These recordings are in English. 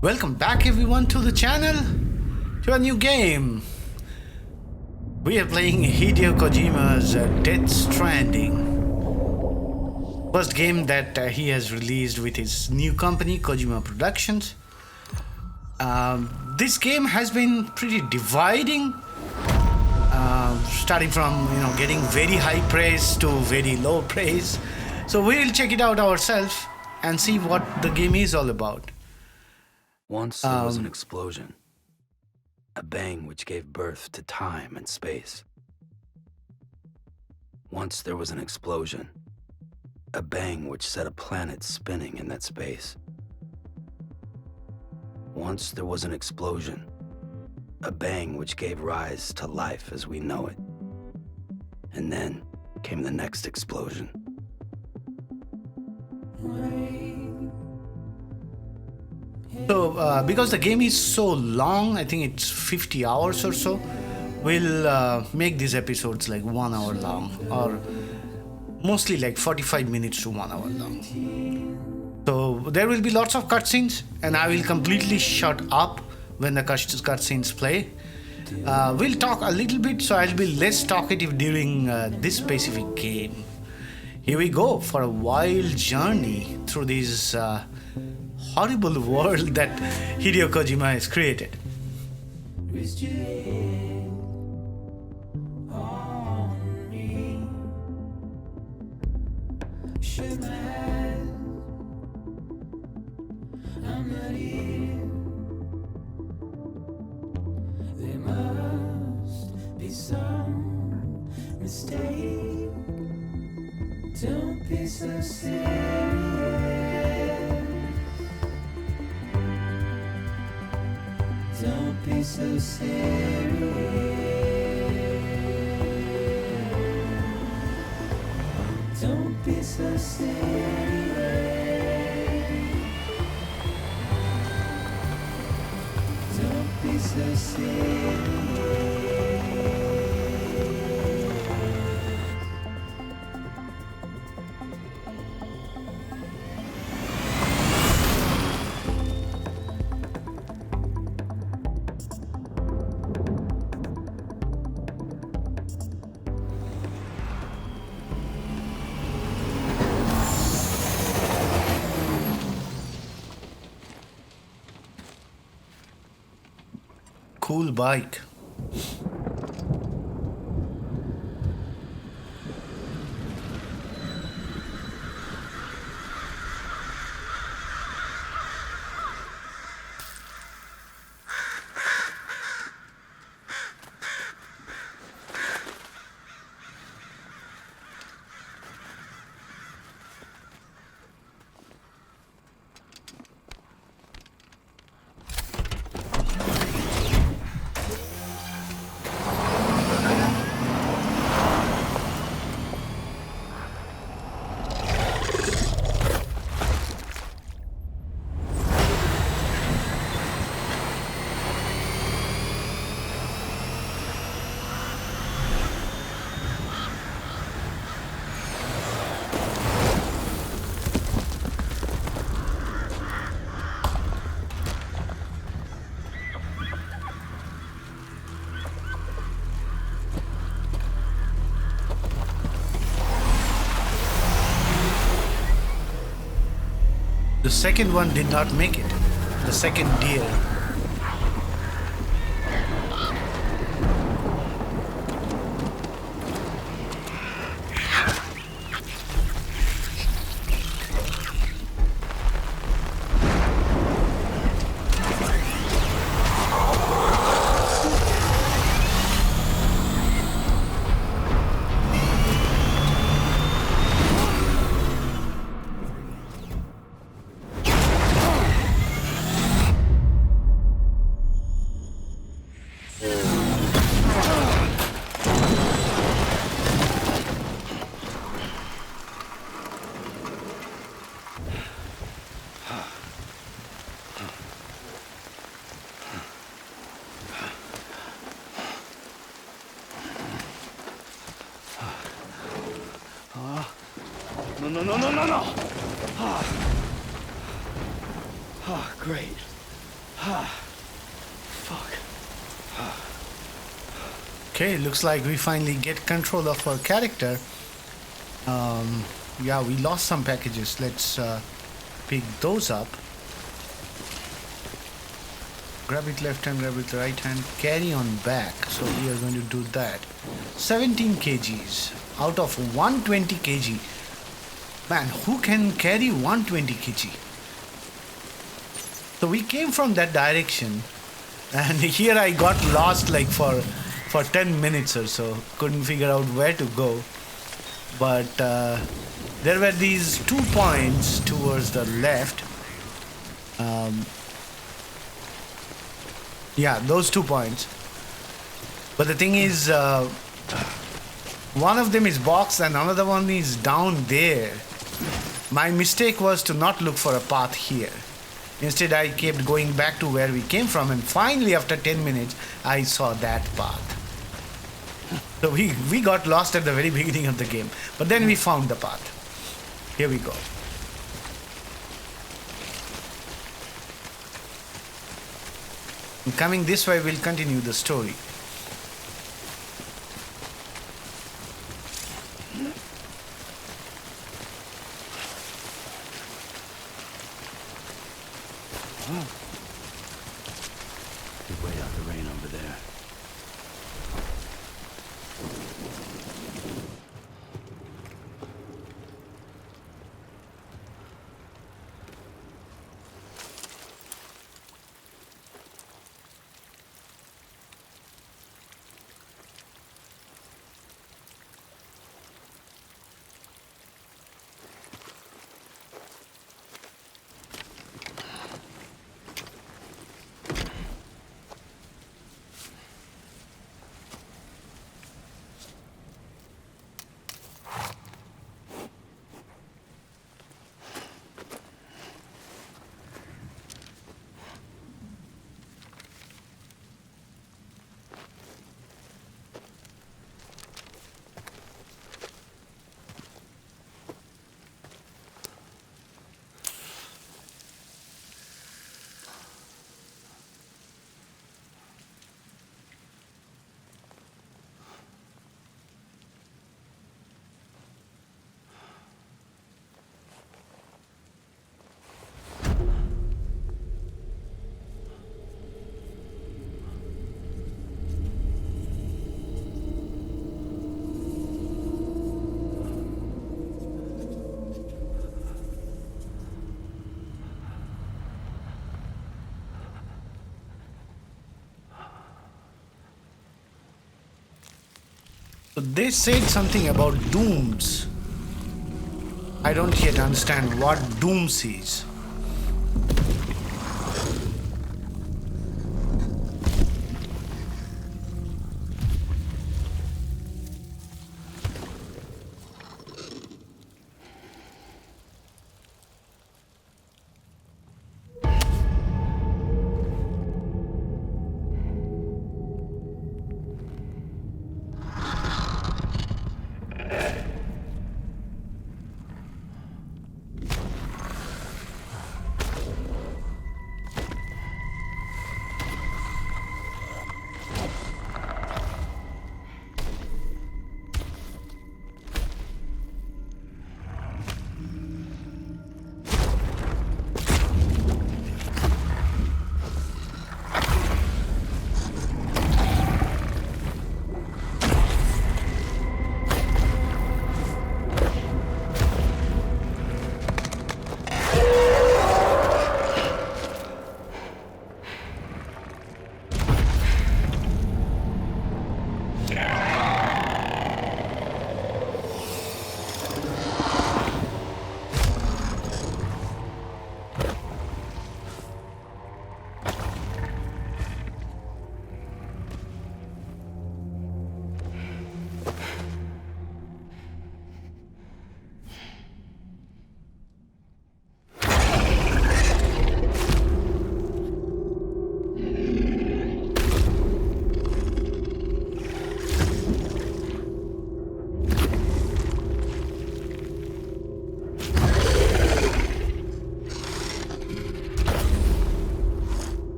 Welcome back everyone to the channel, to a new game. We are playing Hideo Kojima's Death Stranding. First game that he has released with his new company, Kojima Productions. This game has been pretty dividing, starting from getting very high praise to very low praise. So we'll check it out ourselves and see what the game is all about. Once there was an explosion, a bang which gave birth to time and space. Once there was an explosion, a bang which set a planet spinning in that space. Once there was an explosion, a bang which gave rise to life as we know it. And then came the next explosion. So, because the game is so long, I think it's 50 hours or so, we'll make these episodes like 1 hour long, or mostly like 45 minutes to 1 hour long. So there will be lots of cutscenes, and I will completely shut up when the cutscenes play. We'll talk a little bit, so I'll be less talkative during this specific game. Here we go for a wild journey through this horrible world that Hideo Kojima has created. There must be some mistake. Don't be so serious. Don't be so serious. Don't be so serious. Don't be so serious. Cool bike. The second one did not make it. The second deer. No. Oh, great. Fuck. Okay, looks like we finally get control of our character. Yeah, we lost some packages. Let's pick those up. Grab it left hand, grab it right hand, carry on back. So we are going to do that. 17 kgs out of 120 kg. Man, who can carry 120 kg? So we came from that direction, and here I got lost like for 10 minutes or so. Couldn't figure out where to go. But there were these 2 points towards the left. Yeah, those 2 points. But the thing is, one of them is box and another one is down there. My mistake was to not look for a path here. Instead, I kept going back to where we came from, and finally, after 10 minutes, I saw that path. So we got lost at the very beginning of the game. But then we found the path. Here we go. Coming this way, we'll continue the story. Good way out the rain over there. So they said something about dooms. I don't yet understand what dooms is.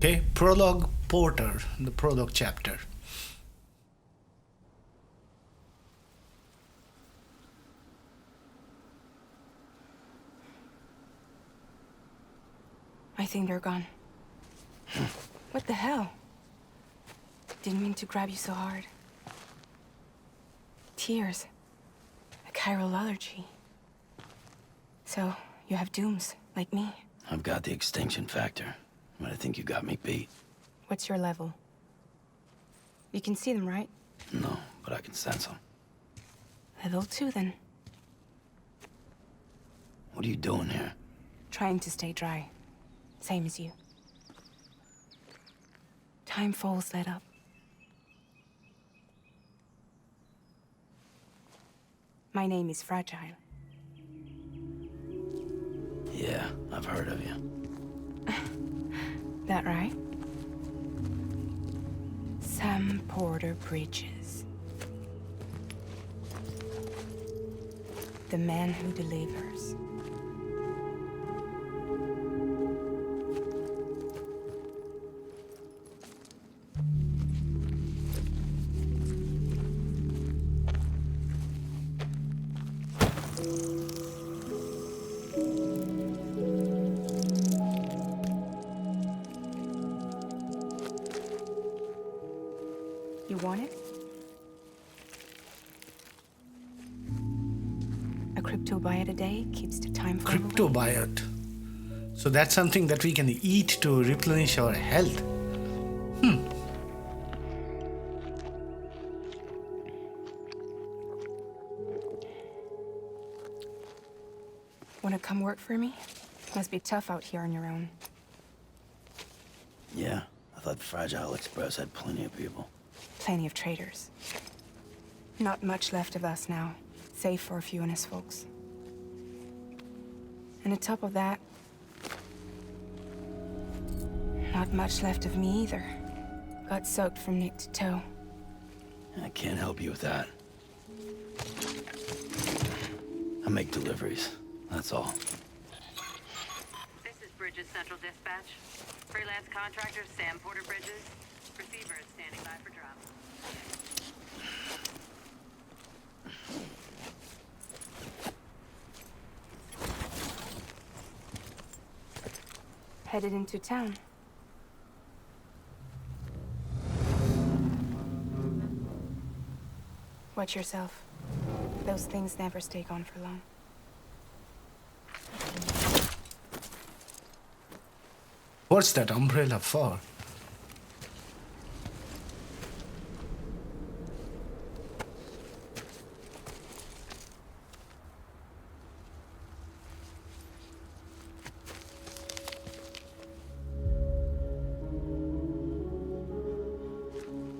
Okay, Prologue Porter, the Prologue chapter. I think they're gone. What the hell? Didn't mean to grab you so hard. Tears. A chiral allergy. So, you have dooms, like me. I've got the extinction factor, but I think you got me beat. What's your level? You can see them, right? No, but I can sense them. Level 2, then. What are you doing here? Trying to stay dry. Same as you. Time falls let up. My name is Fragile. Yeah, I've heard of you. That right? Sam Porter Bridges. The man who delivers. You want it? A cryptobiote a day keeps the time from away. Cryptobiote. So that's something that we can eat to replenish our health. Wanna come work for me? Must be tough out here on your own. Yeah, I thought Fragile Express had plenty of people. Plenty of traitors. Not much left of us now, save for a few honest folks. And on top of that, not much left of me either. Got soaked from neck to toe. I can't help you with that. I make deliveries, that's all. This is Bridges Central Dispatch. Freelance contractor Sam Porter Bridges. Receiver is standing by for drop. Headed into town. Watch yourself. Those things never stay gone for long. What's that umbrella for?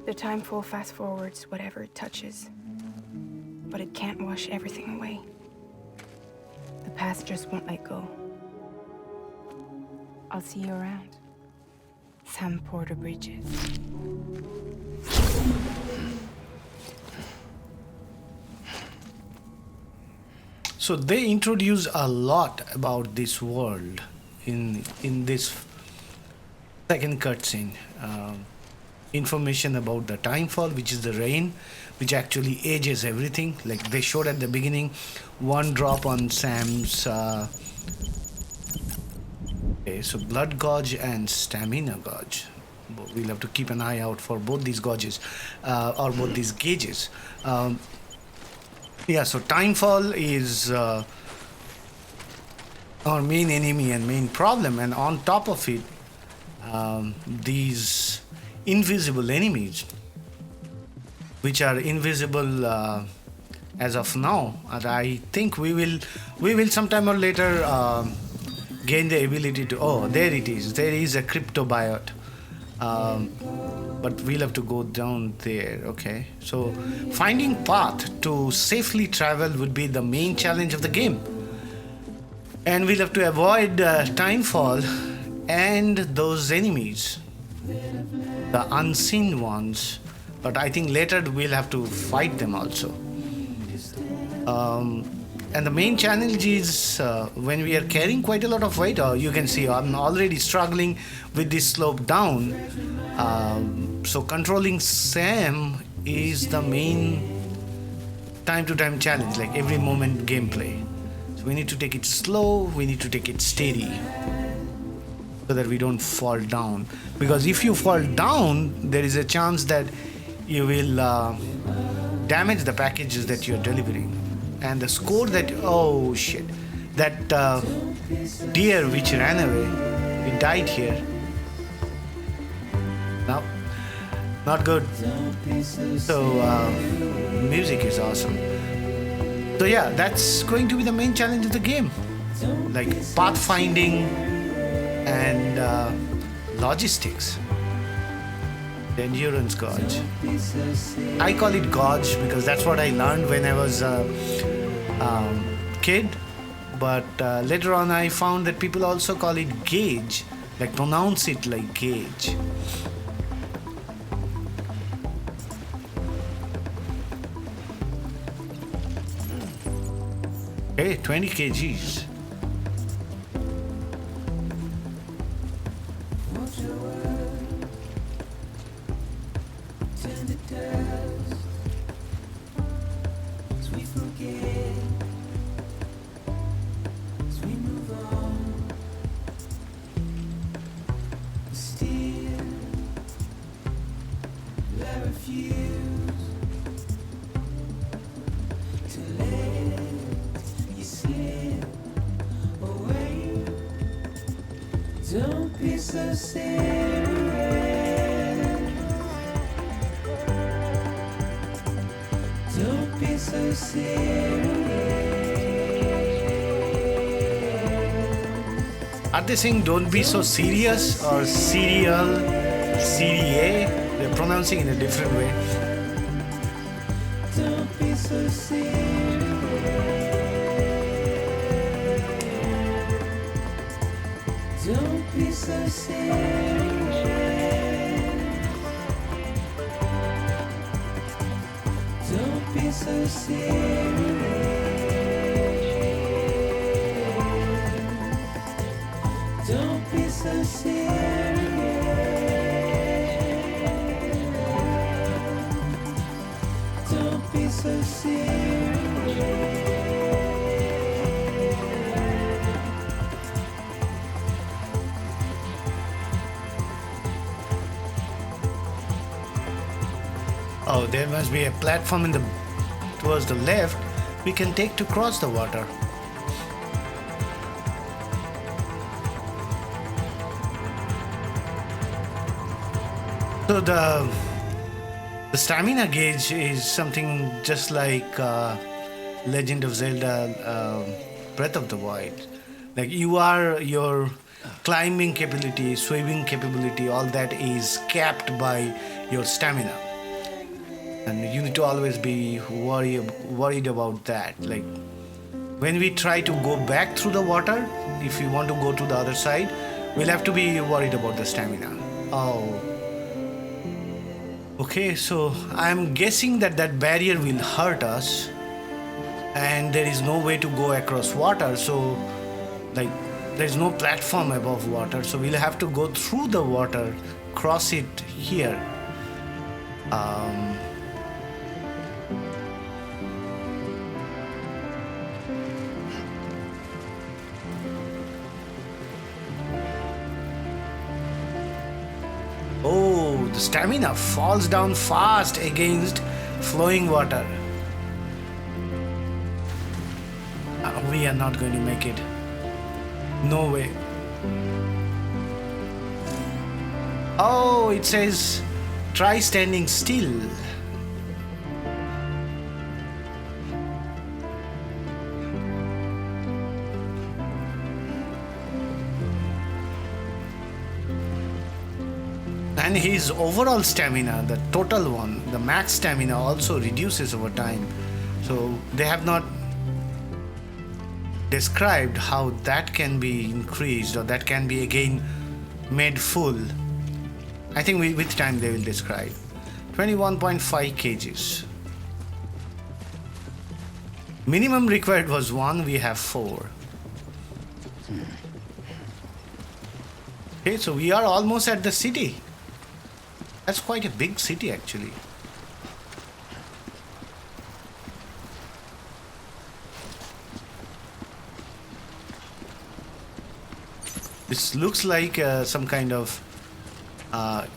The time fall fast forwards whatever it touches. But it can't wash everything away. The past just won't let go. I'll see you around. Sam Porter Bridges. So they introduce a lot about this world in this second cutscene. information about the timefall, which is the rain, which actually ages everything. Like they showed at the beginning, one drop on Sam's. Okay, so blood gauge and stamina gauge. We'll have to keep an eye out for both these gauges, or both these gauges. Yeah, so timefall is our main enemy and main problem, and on top of it, these invisible enemies, which are invisible as of now, and I think we will sometime or later gain the ability to. Oh, there it is. There is a cryptobiote. But we'll have to go down there. Okay, so finding path to safely travel would be the main challenge of the game, and we'll have to avoid timefall and those enemies, the unseen ones, but I think later we'll have to fight them also. And the main challenge is when we are carrying quite a lot of weight, or you can see I'm already struggling with this slope down. So controlling Sam is the main time-to-time challenge, like every moment gameplay. So we need to take it slow, we need to take it steady, so that we don't fall down. Because if you fall down, there is a chance that you will damage the packages that you're delivering. And the score that, oh shit, that deer which ran away, it died here. No, not good. So music is awesome. So yeah, that's going to be the main challenge of the game, like pathfinding and logistics. The endurance gauge. I call it gauge because that's what I learned when I was a kid. But later on I found that people also call it gauge, like pronounce it like gauge. Hey, 20 kgs. Don't be so serious. Don't be so serious. Are they saying don't be so serious or serial, CDA? They're pronouncing in a different way. Don't be so serious. Don't be so serious. Don't be so serious. Don't be so serious. Don't be so serious. Oh, there must be a platform in the towards the left we can take to cross the water. So the stamina gauge is something just like Legend of Zelda Breath of the Wild. Like your climbing capability, swimming capability, all that is capped by your stamina. And you need to always be worried about that. Like when we try to go back through the water, if we want to go to the other side, we'll have to be worried about the stamina. Oh. Okay, so I'm guessing that barrier will hurt us, and there is no way to go across water. So, like, there's no platform above water. So we'll have to go through the water, cross it here. Um, oh, the stamina falls down fast against flowing water. We are not going to make it. No way. Oh, it says try standing still. And his overall stamina, the total one, the max stamina also reduces over time. So they have not described how that can be increased or that can be again made full. I think with time they will describe. 21.5 kgs. Minimum required was 1, we have 4. Okay, so we are almost at the city. That's quite a big city actually. This looks like some kind of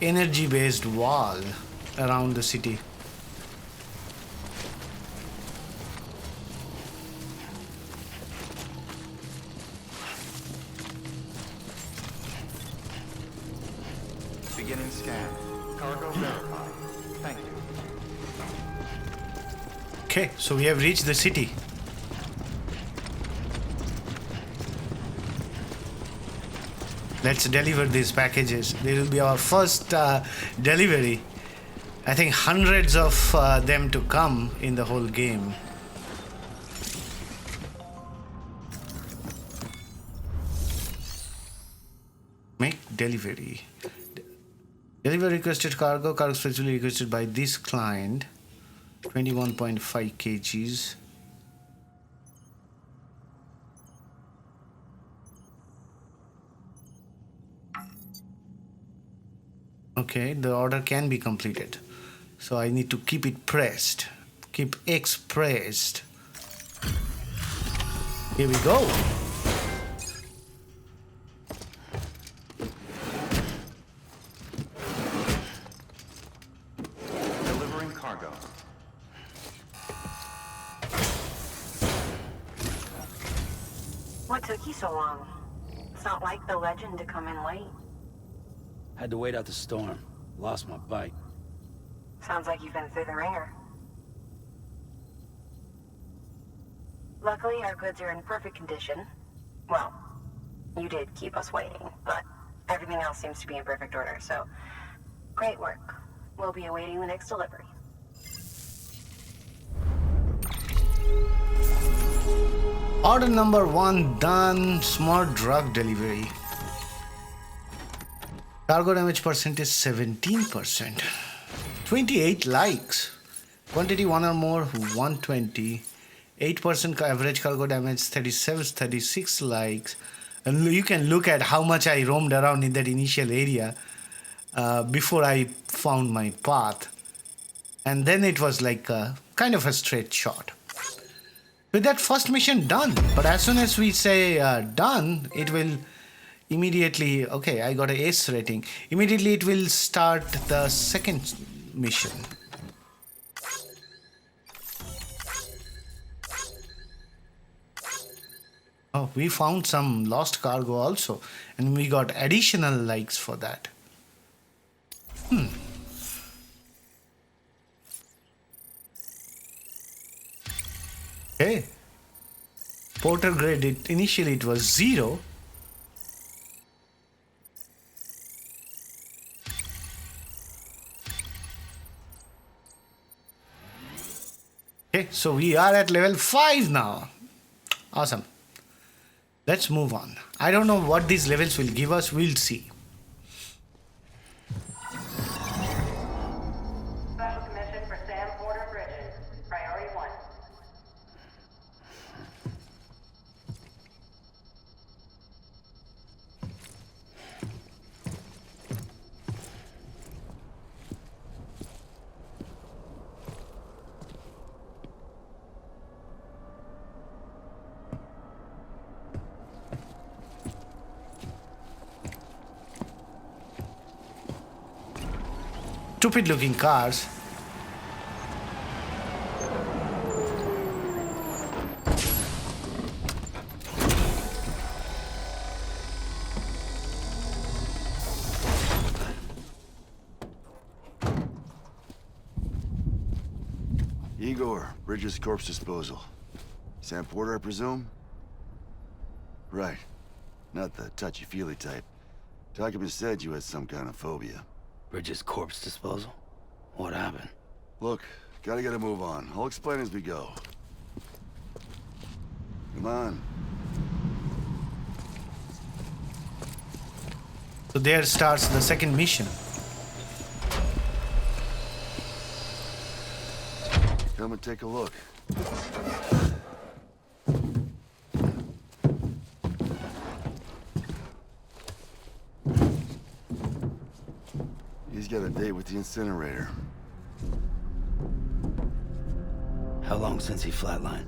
energy-based wall around the city. Beginning scan. Cargo verified. Thank you. Okay, so we have reached the city. Let's deliver these packages. This will be our first delivery. I think hundreds of them to come in the whole game. Make delivery. Deliver requested cargo. Cargo specifically requested by this client. 21.5 kgs. Okay, the order can be completed. So I need to keep it pressed. Keep X pressed. Here we go. Delivering cargo. What took you so long? It's not like the legend to come in late. Had to wait out the storm. Lost my bike. Sounds like you've been through the ringer. Luckily, our goods are in perfect condition. Well, you did keep us waiting, but everything else seems to be in perfect order, so great work. We'll be awaiting the next delivery. Order number 1 done. Smart drug delivery. Cargo damage percent is 17%. 28 likes. Quantity 1 or more 120. 8% average cargo damage 36 likes. And you can look at how much I roamed around in that initial area before I found my path. And then it was like kind of a straight shot. With that first mission done. But as soon as we say done, it will immediately, okay, I got an ace rating. Immediately it will start the second mission. Oh, we found some lost cargo also, and we got additional likes for that. Okay. Porter grade, initially it was 0. Okay, so we are at level 5 now. Awesome. Let's move on. I don't know what these levels will give us. We'll see. Special commission for Sam Porter Bridges. Priority 1. stupid looking cars. Igor, Bridges Corpse Disposal. Sam Porter, I presume? Right. Not the touchy-feely type. Documents said you had some kind of phobia. Bridges corpse disposal? What happened? Look, gotta get a move on. I'll explain as we go. Come on. So there starts the second mission. Come and take a look. He's got a date with the incinerator. How long since he flatlined?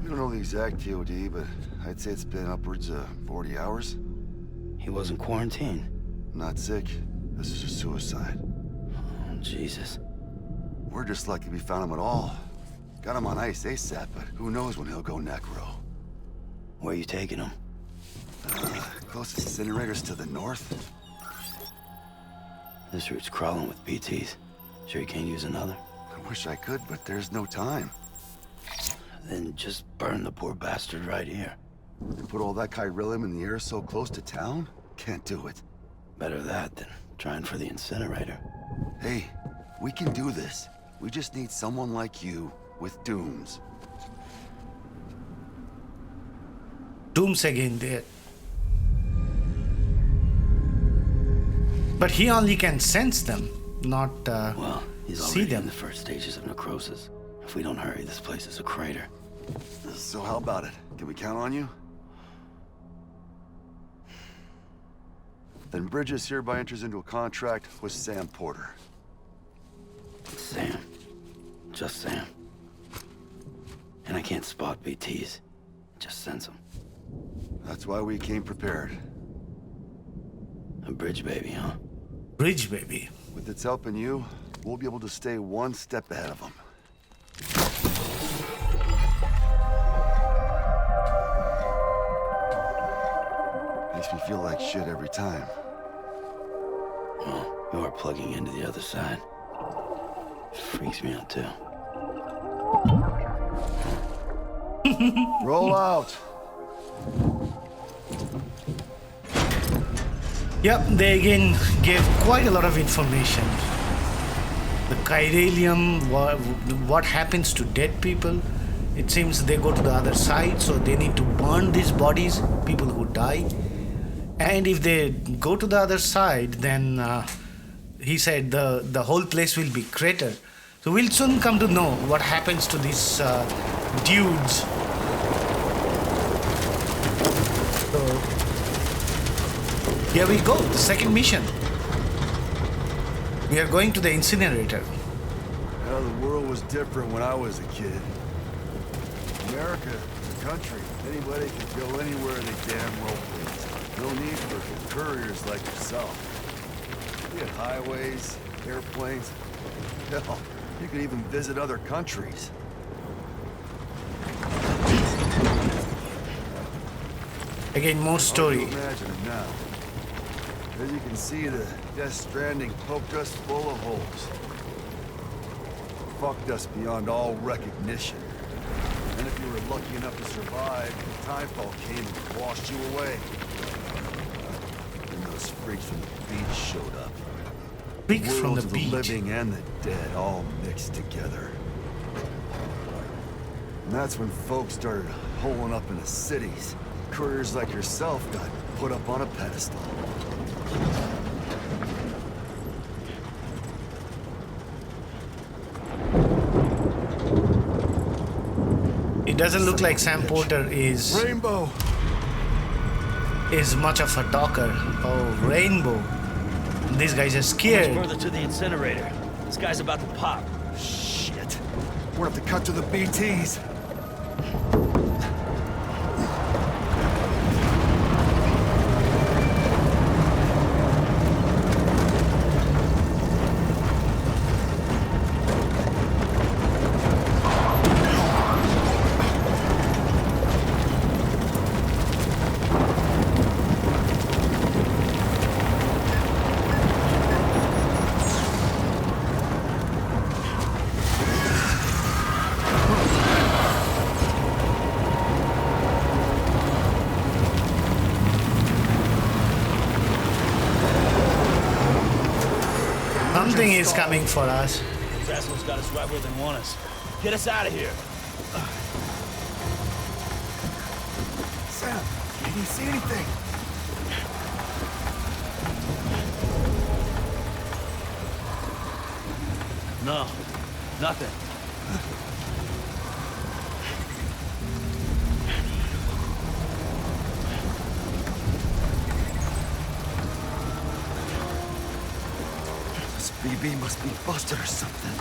We don't know the exact TOD, but I'd say it's been upwards of 40 hours. He wasn't quarantined. Not sick. This is a suicide. Oh, Jesus. We're just lucky we found him at all. Got him on ice ASAP, but who knows when he'll go necro. Where are you taking him? Closest incinerators to the north. This route's crawling with BTs. Sure you can't use another? I wish I could, but there's no time. Then just burn the poor bastard right here. You put all that chiralium in the air so close to town? Can't do it. Better that than trying for the incinerator. Hey, we can do this. We just need someone like you with dooms. Dooms again there. But he only can sense them, not Well, he's see already them. in the first stages of necrosis. If we don't hurry, this place is a crater. So how about it? Can we count on you? Then Bridges hereby enters into a contract with Sam Porter. Sam. Just Sam. And I can't spot BTs. Just sense them. That's why we came prepared. A bridge baby, huh? Bridge baby. With its help and you, we'll be able to stay one step ahead of them. Makes me feel like shit every time. Well, you're plugging into the other side. Freaks me out, too. Roll out! Yep, they again gave quite a lot of information. The chiralium, what happens to dead people. It seems they go to the other side, so they need to burn these bodies, people who die. And if they go to the other side, then he said the whole place will be crater. So we'll soon come to know what happens to these dudes. So here we go, the second mission. We are going to the incinerator. Well, the world was different when I was a kid. America, the country, anybody could go anywhere they damn well please. No need for couriers like yourself. We had highways, airplanes. Hell, you could even visit other countries. Again, more story. Hard to imagine it now. As you can see, the Death Stranding poked us full of holes. Fucked us beyond all recognition. And if you were lucky enough to survive, the timefall came and washed you away. And those freaks from the beach showed up. Freaks from the Worlds of beach. the living and the dead all mixed together. And that's when folks started holing up in the cities. Couriers like yourself got put up on a pedestal. It doesn't look like Sam Porter is Rainbow! much of a talker. Oh, Rainbow. These guys are scared. Further to the incinerator. This guy's about to pop. Shit. We're gonna have to cut to the BTs. Something is coming for us. Those assholes got us right where they want us. Get us out of here. Sam, can you see anything? No, nothing. This BB must be busted or something.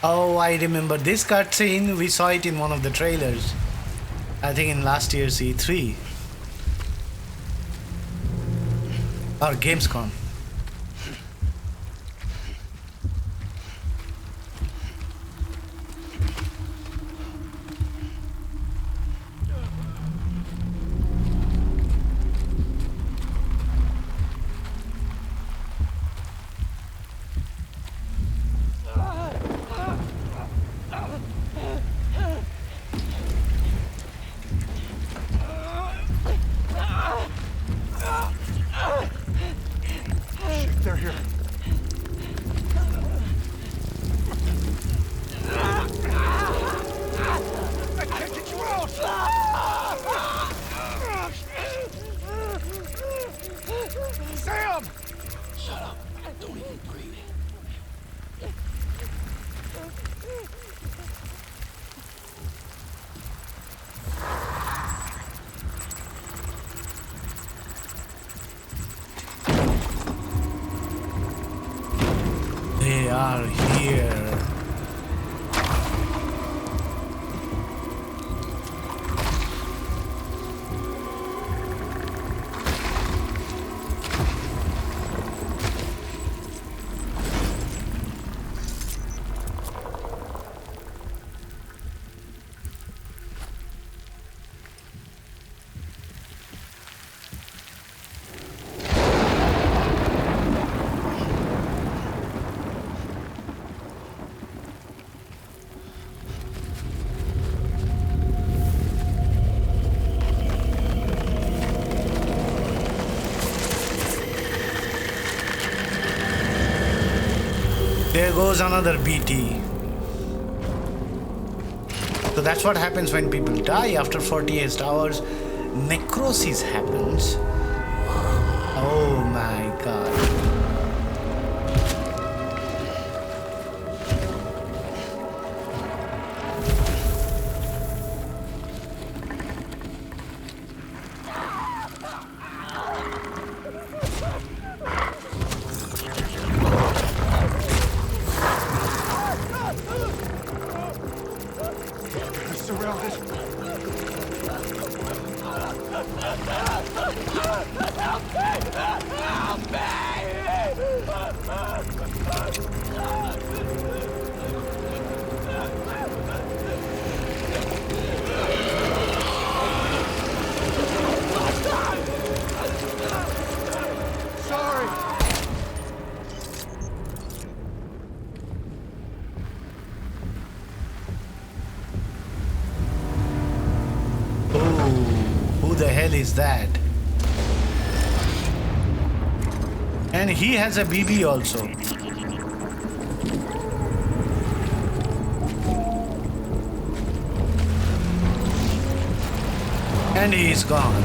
Oh, I remember this cutscene. We saw it in one of the trailers. I think in last year's E3 or Gamescom. They're here. I can't get you out! Sam! Shut up. Don't even breathe. They are here. There goes another BT. So that's what happens when people die after 48 hours. Necrosis happens. Oh my god. Who the hell is that? And he has a BB also. And he is gone.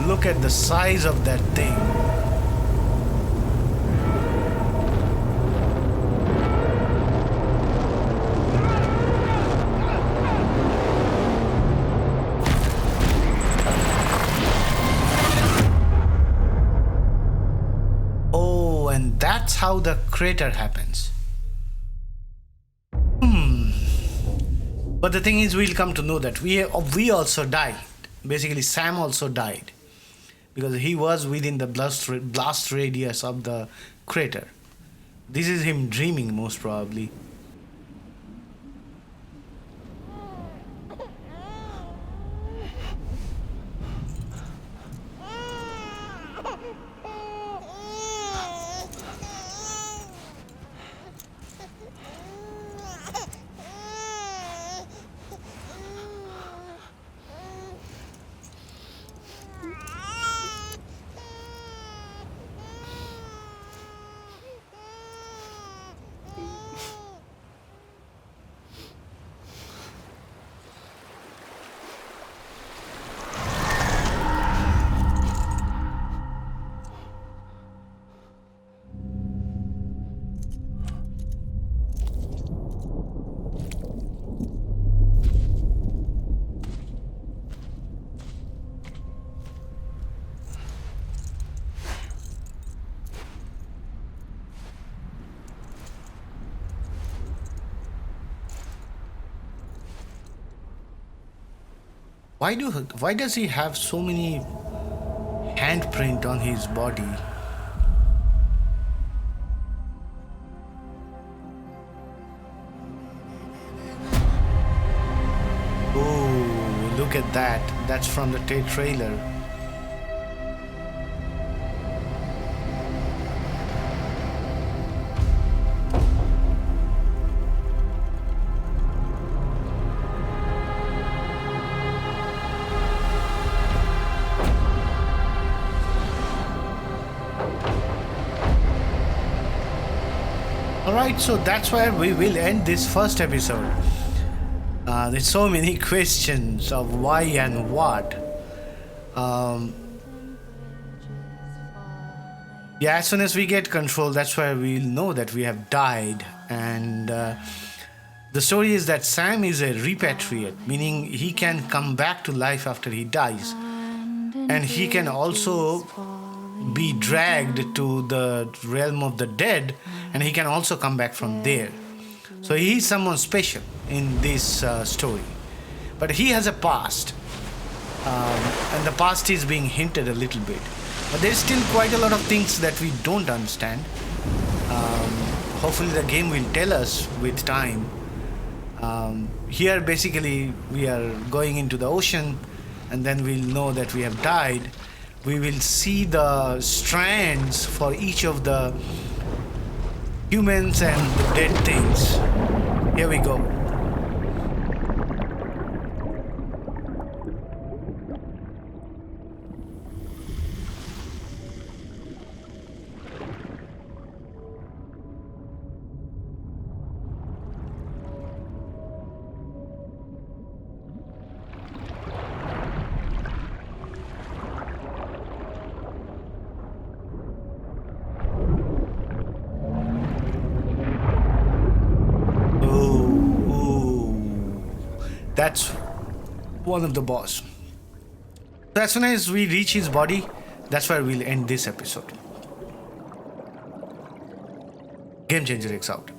Look at the size of that thing. Oh, and that's how the crater happens. But the thing is, we'll come to know that we also died. Basically, Sam also died, because he was within the blast radius of the crater. This is him dreaming, most probably. Why does he have so many handprint on his body? Oh, look at that. That's from the trailer. Alright, so that's where we will end this first episode. There's so many questions of why and what. Yeah, as soon as we get control, that's where we'll know that we have died. And the story is that Sam is a repatriate, meaning he can come back to life after he dies. And he can also be dragged to the realm of the dead, and he can also come back from there. So he is someone special in this story. But he has a past, and the past is being hinted a little bit. But there's still quite a lot of things that we don't understand. Hopefully the game will tell us with time. Here basically we are going into the ocean, and then we'll know that we have died. We will see the strands for each of the humans and the dead things. Here we go. That's one of the boss. So as soon as we reach his body, that's where we'll end this episode. GameChangerX out.